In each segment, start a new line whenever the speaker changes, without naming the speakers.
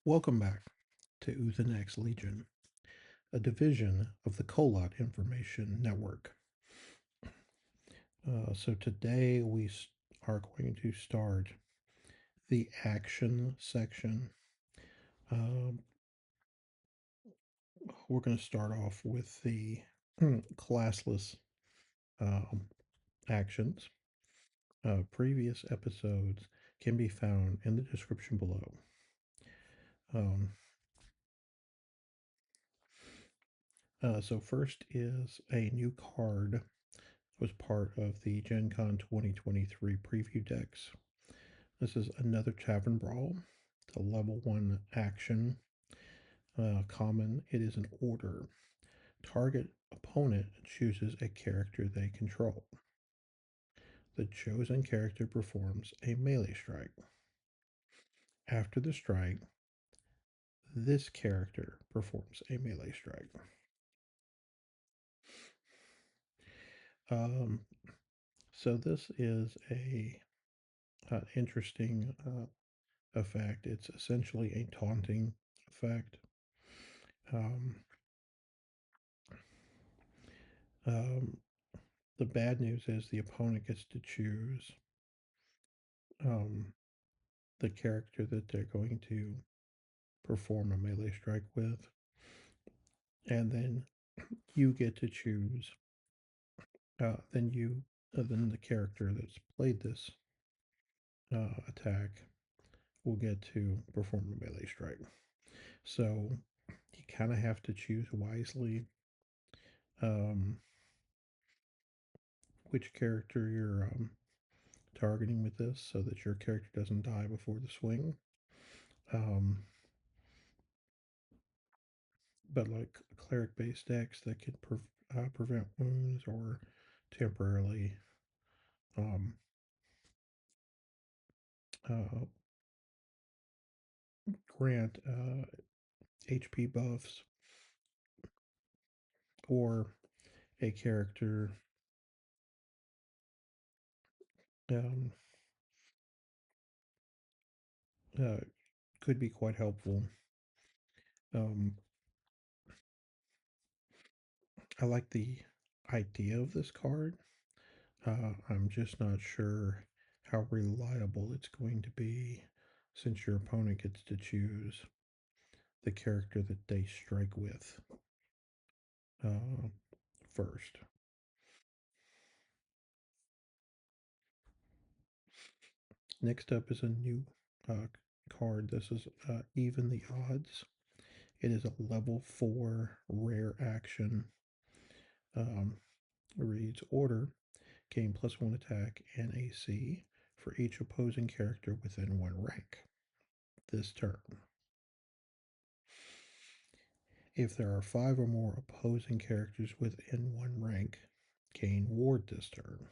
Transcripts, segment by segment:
Welcome back to the Next Legion, a division of the Kolat Information Network. So today are going to start the action section. Um, we're going to start off with the classless um, actions. Previous episodes can be found in the description below. Um, so first is a new card was part of the Gen Con 2023 preview decks. This is another Tavern Brawl. It's a level 1 action. Common, it is an order. Target opponent chooses a character they control. The chosen character performs a melee strike. After the strike, this character performs a melee strike. Um, so this is a interesting effect. It's essentially a taunting effect. Um, um, the bad news is the opponent gets to choose um, the character that they're going to perform a melee strike with, and then you get to choose. Then the character that's played this attack will get to perform a melee strike. So you kind of have to choose wisely um, which character you're targeting with this, so that your character doesn't die before the swing. Um, but like cleric based decks that can prevent wounds or temporarily um, uh, grant HP buffs, or a character um, uh, could be quite helpful. Um, I like the idea of this card. I'm just not sure how reliable it's going to be, since your opponent gets to choose the character that they strike with uh, first. Next up is a new card. This is Even the Odds. It is a level 4 rare action. Um, reads Order, gain +1 attack and AC for each opposing character within 1 rank this turn. If there are 5 or more opposing characters within 1 rank, gain Ward this turn.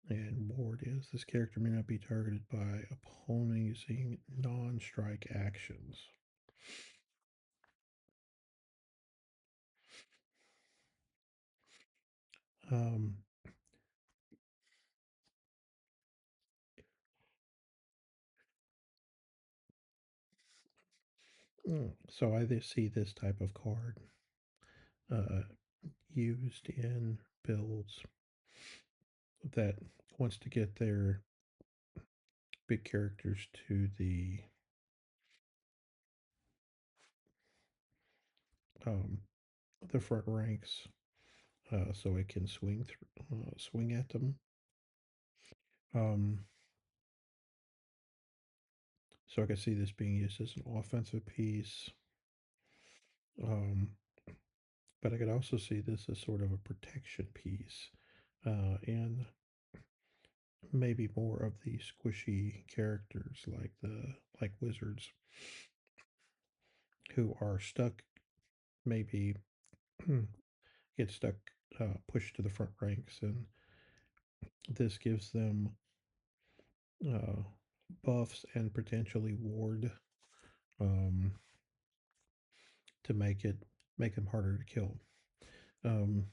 And Ward is this character may not be targeted by opponent using non strike actions. Um, so I see this type of card uh, used in builds that wants to get their big characters to um, the front ranks, so it can swing at them. Um, so I can see this being used as an offensive piece. Um, but I could also see this as sort of a protection piece, and maybe more of the squishy characters like wizards who are stuck, maybe get stuck, pushed to the front ranks, and this gives them uh, buffs and potentially ward, um, to make them harder to kill. Um,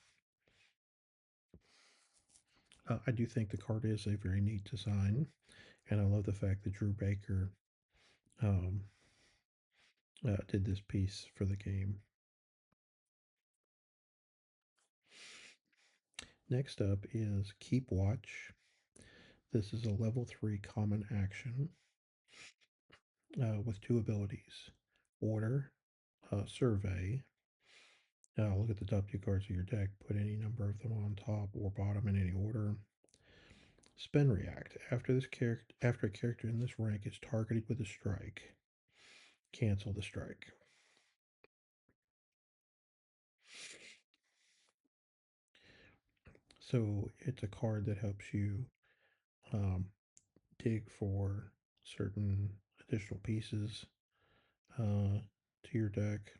I do think the card is a very neat design, and I love the fact that Drew Baker um, did this piece for the game. Next up is Keep Watch. This is a level 3 common action with two abilities: Order, Survey. Look at the top two cards of your deck, put any number of them on top or bottom in any order. Spin React. After a character in this rank is targeted with a strike, cancel the strike. So it's a card that helps you um, dig for certain additional pieces to your deck,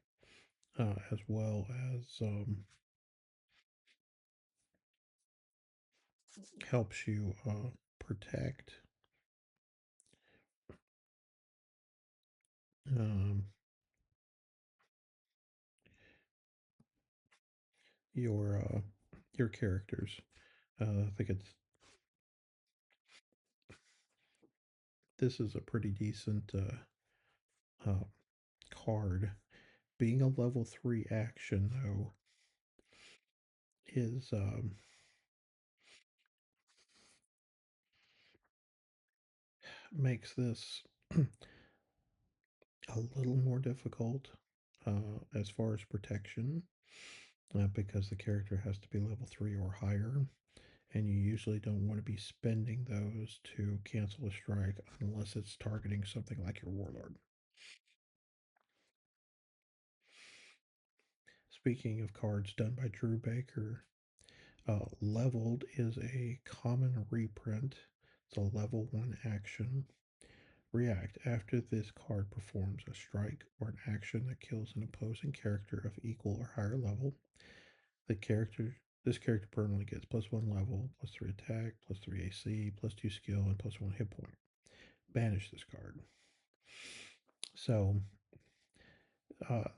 as well as helps you protect um, your your characters. I think this is a pretty decent card. Being a level 3 action, though, is makes this a little more difficult as far as protection, because the character has to be level 3 or higher, and you usually don't want to be spending those to cancel a strike unless it's targeting something like your Warlord. Speaking of cards done by Drew Baker, Leveled is a common reprint. It's a level 1 action. React. After this card performs a strike or an action that kills an opposing character of equal or higher level, the character this character permanently gets +1 level, +3 attack, +3 AC, +2 skill, and +1 hit point. Banish this card. So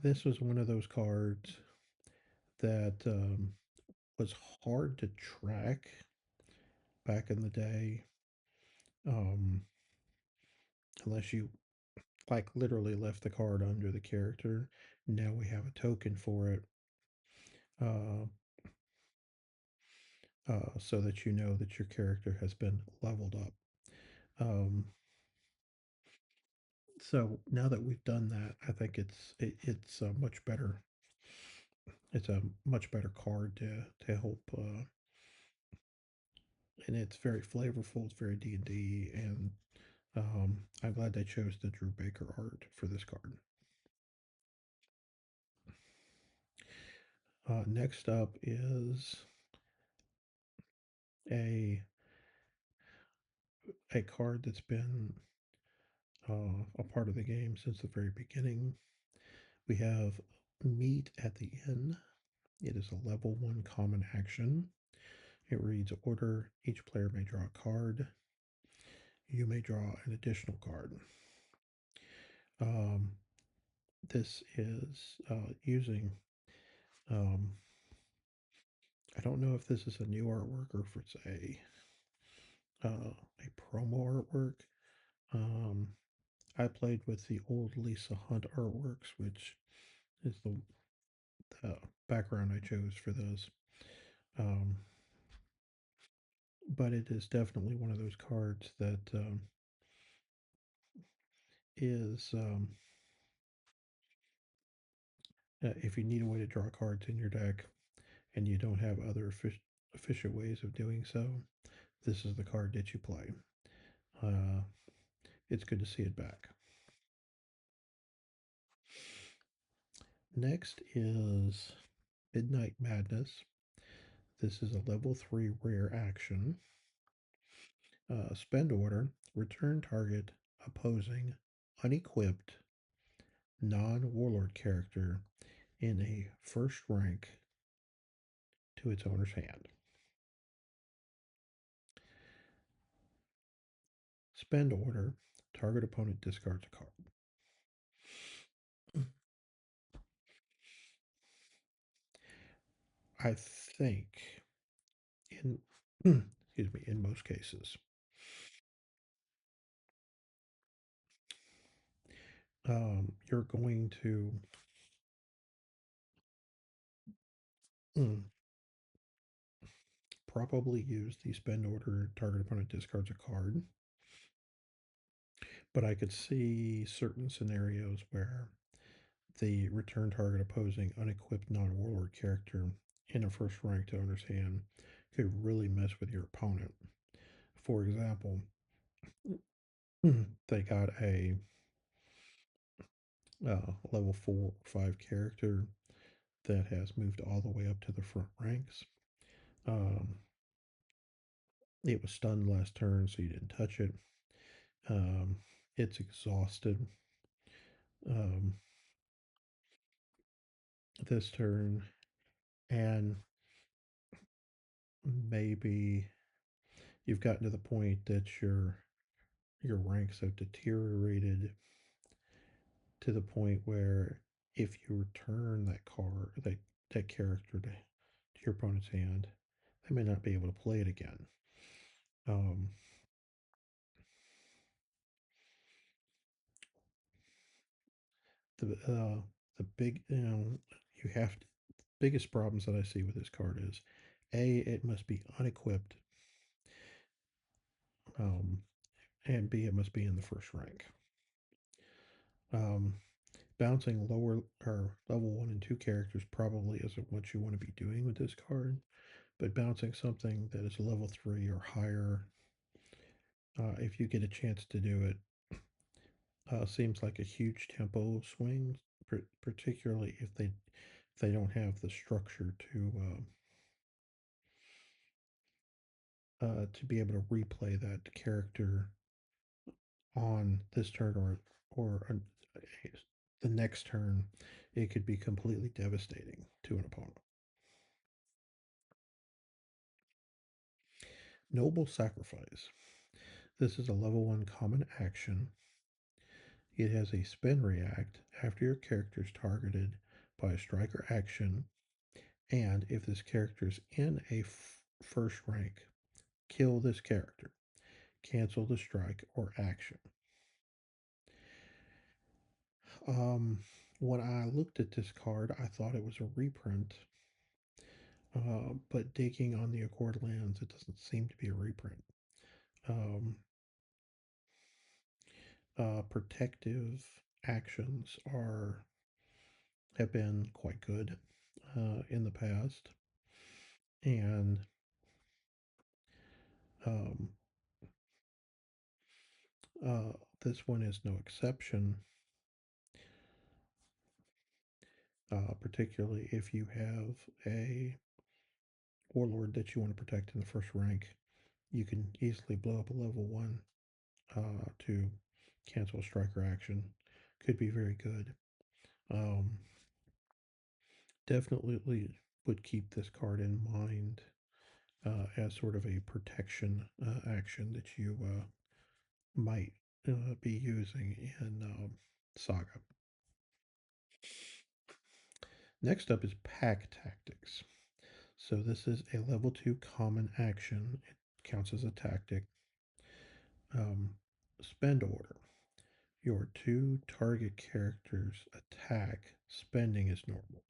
this was one of those cards that was hard to track back in the day, um, unless you like literally left the card under the character. Now we have a token for it, uh, so that you know that your character has been leveled up. Um, so now that we've done that, I think it's a much better. It's a much better card to help, and it's very flavorful. It's very D&D, and I'm glad they chose the Drew Baker art for this card. Next up is a a card that's been a part of the game since the very beginning. We have Meet at the Inn. It is a level 1 common action. It reads Order. Each player may draw a card. You may draw an additional card. Um, this is using, um, I don't know if this is a new artwork or if it's a promo artwork. Um, I played with the old Lisa Hunt artworks, which is the background I chose for this. Um, but it is definitely one of those cards that is, if you need a way to draw cards in your deck and you don't have other efficient ways of doing so, this is the card that you play. Uh, it's good to see it back. Next is Midnight Madness. This is a level 3 rare action. Spend order, return target opposing unequipped non warlord character in a first rank to its owner's hand. Spend order, target opponent discards a card. I think in excuse me, in most cases. you're going to mm, probably use the spend order target opponent discards a card, but I could see certain scenarios where the return target opposing unequipped non-warlord character in a first rank to owner's hand could really mess with your opponent. For example, they got a level 4 or 5 character that has moved all the way up to the front ranks. Um, it was stunned last turn, so you didn't touch it. Um, it's exhausted um, this turn, and maybe you've gotten to the point that your ranks have deteriorated to the point where if you return that character to your opponent's hand, they may not be able to play it again. Um, the big you have to, biggest problems that I see with this card is a it must be unequipped, um, and b it must be in the first rank. Um, Bouncing lower or level 1 and 2 characters probably isn't what you want to be doing with this card, but bouncing something that is level 3 or higher, if you get a chance to do it, seems like a huge tempo swing, particularly if they don't have the structure to be able to replay that character on this turn or the next turn. It could be completely devastating to an opponent. Noble Sacrifice. This is a level 1 common action. It has a spin react after your character is targeted by a striker action, and if this character is in a first rank, kill this character, cancel the strike or action. Um, when I looked at this card, I thought it was a reprint, but digging on the Accordlands, it doesn't seem to be a reprint. Um, Protective actions are have been quite good in the past, and um, uh, this one is no exception. Particularly if you have a warlord that you want to protect in the first rank, you can easily blow up a level 1 to cancel a striker action. Could be very good. Um, Definitely would keep this card in mind as sort of a protection action that you might be using in Saga. Next up is Pack Tactics. So this is a level 2 common action. It counts as a tactic. Spend order. Your 2 target characters attack spending is normal.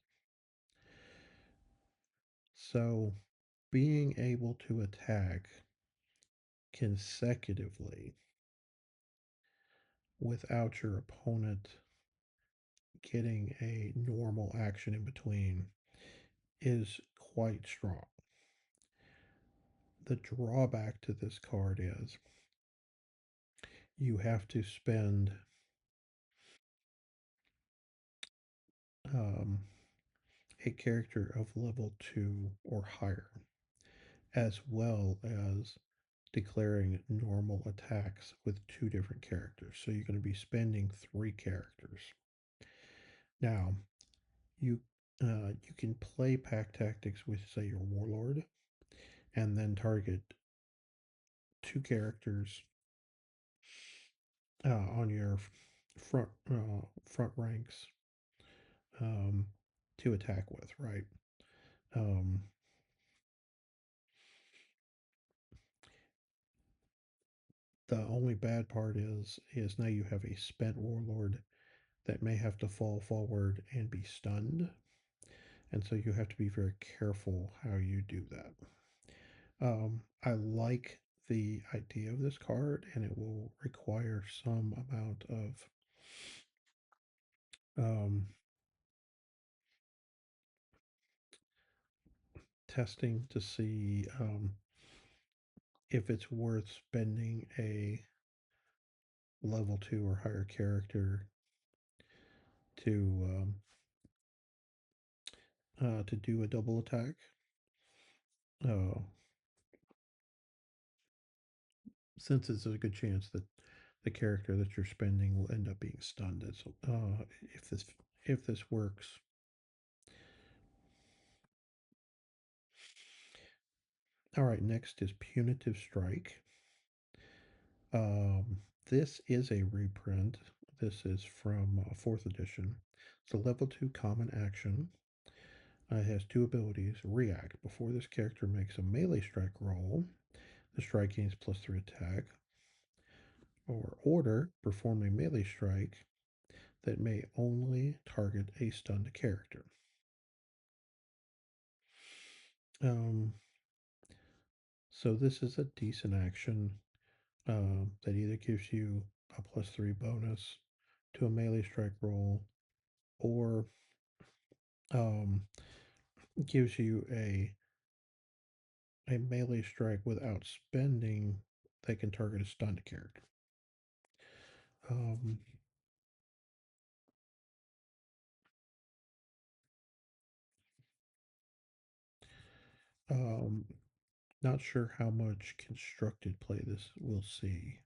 So being able to attack consecutively without your opponent getting a normal action in between is quite strong. The drawback to this card is you have to spend um, a character of level 2 or higher, as well as declaring normal attacks with 2 different characters. So you're going to be spending 3 characters. Now, you you can play pack tactics with, say, your warlord, and then target 2 characters on your front ranks um, to attack with, right? Um, the only bad part is now you have a spent warlord that may have to fall forward and be stunned. And so you have to be very careful how you do that. I like the idea of this card, and it will require some amount of um, testing to see if it's worth spending a level 2 or higher character to to do a double attack. Uh, since it's a good chance that the character that you're spending will end up being stunned. If this if this works. All right, next is Punitive Strike. This is a reprint. This is from 4th edition. It's a level 2 common action. It has two abilities. React. Before this character makes a melee strike roll, the strike gains +3 attack. Or Order. Perform a melee strike that may only target a stunned character. Um, so this is a decent action that either gives you a +3 bonus to a melee strike roll, or um, gives you a melee strike without spending that can target a stunned character. Um, um, Not sure how much constructed play this will see,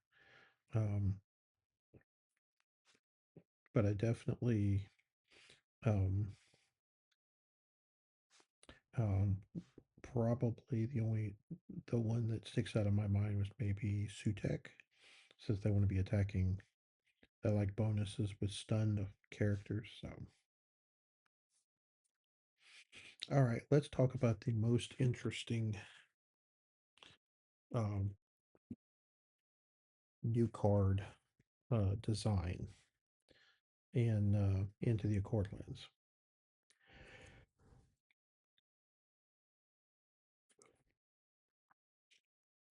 um, but I definitely um, um, probably the one that sticks out of my mind was maybe Sutek, since they want to be attacking. I like bonuses with stunned characters. So, all right, let's talk about the most interesting um, new card design in Into the Accordlands.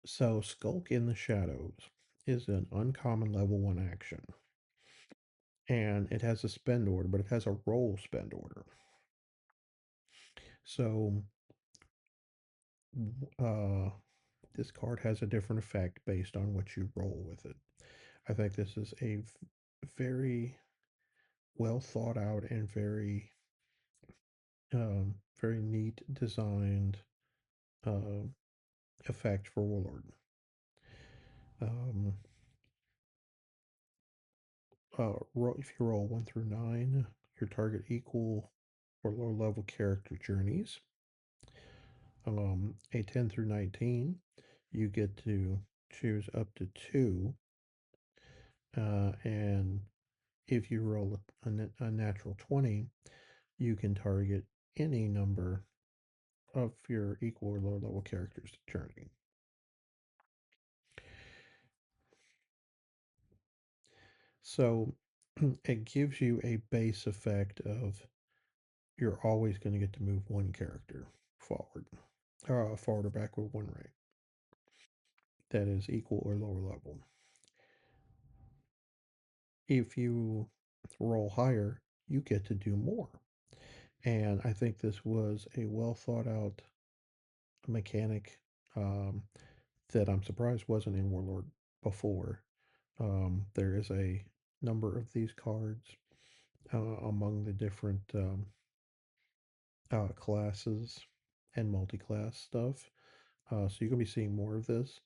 So, Skulk in the Shadows is an uncommon level 1 action, and it has a spend order, but it has a roll spend order. So, uh, this card has a different effect based on what you roll with it. I think this is a very well thought out and very neat designed uh, effect for Warlord. Um, if you roll 1 through 9, your target equal or low level character journeys. A 10 through 19, you get to choose up to 2. And if you roll a natural 20, you can target any number of your equal or low level characters journey. So it gives you a base effect of you're always going to get to move one character forward, forward or back with one rank that is equal or lower level. If you roll higher, you get to do more. And I think this was a well thought out mechanic um, that I'm surprised wasn't in Warlord before. There is a number of these cards among the different classes and multi-class stuff. So you're going to be seeing more of this.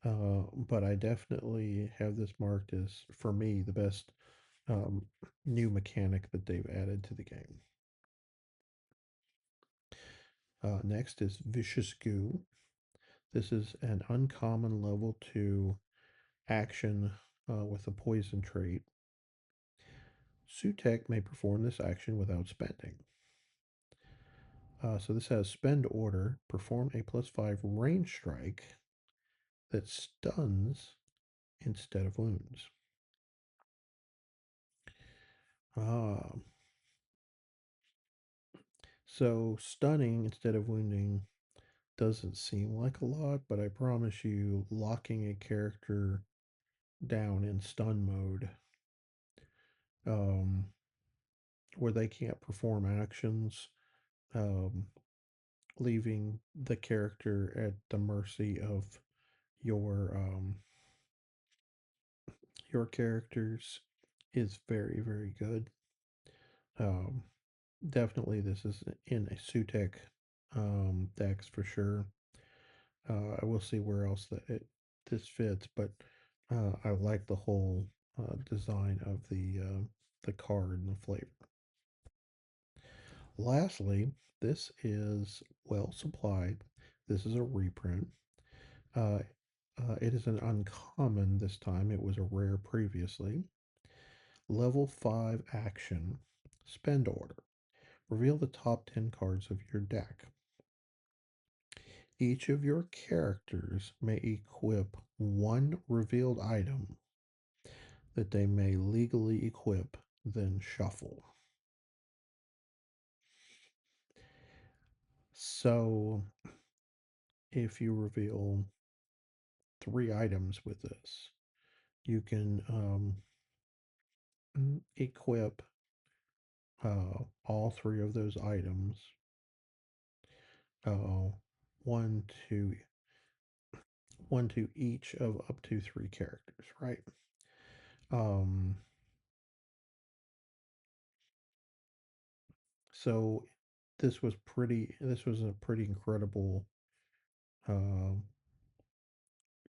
But I definitely have this marked as, for me, the best um, new mechanic that they've added to the game. Next is Vicious Goo. This is an uncommon level 2 action with a poison trait. Sutek may perform this action without spending. So this has spend order, perform a +5 range strike that stuns instead of wounds. Ah, so stunning instead of wounding doesn't seem like a lot, but I promise you, locking a character down in stun mode, um, where they can't perform actions, um, leaving the character at the mercy of your your characters is very, very good. Um, Definitely this is in a Sutek decks for sure. I will see where else this fits, but I like the whole design of the card and the flavor. Lastly, this is well supplied. This is a reprint. Uh, it is an uncommon this time. It was a rare previously. Level 5 action. Spend order. Reveal the top 10 cards of your deck. Each of your characters may equip one revealed item that they may legally equip, then shuffle. So if you reveal 3 items with this, you can equip all 3 of those items, uh, one to one to each of up to 3 characters, right? Um, so this was a pretty incredible uh,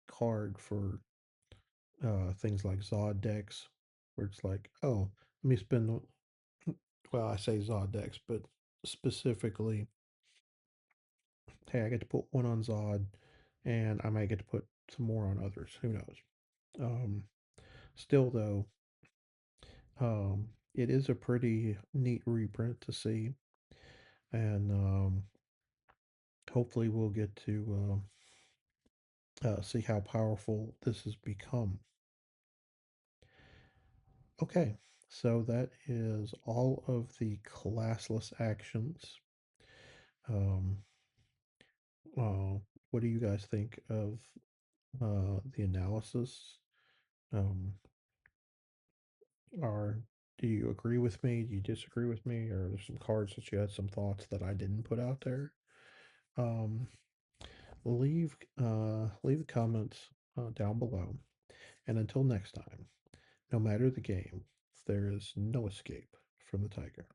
card for things like Zod decks, where it's like, oh, let me spend. Well, I say Zod decks, but specifically, hey, I get to put one on Zod, and I might get to put some more on others. Who knows? Um, Still, though, it is a pretty neat reprint to see, and hopefully, we'll get to see how powerful this has become. Okay, so that is all of the classless actions. Um, uh, what do you guys think of the analysis? Um, are Do you agree with me? Do you disagree with me? Or are there some cards that you had some thoughts that I didn't put out there? Um, leave the comments down below. And until next time, no matter the game, there is no escape from the tiger.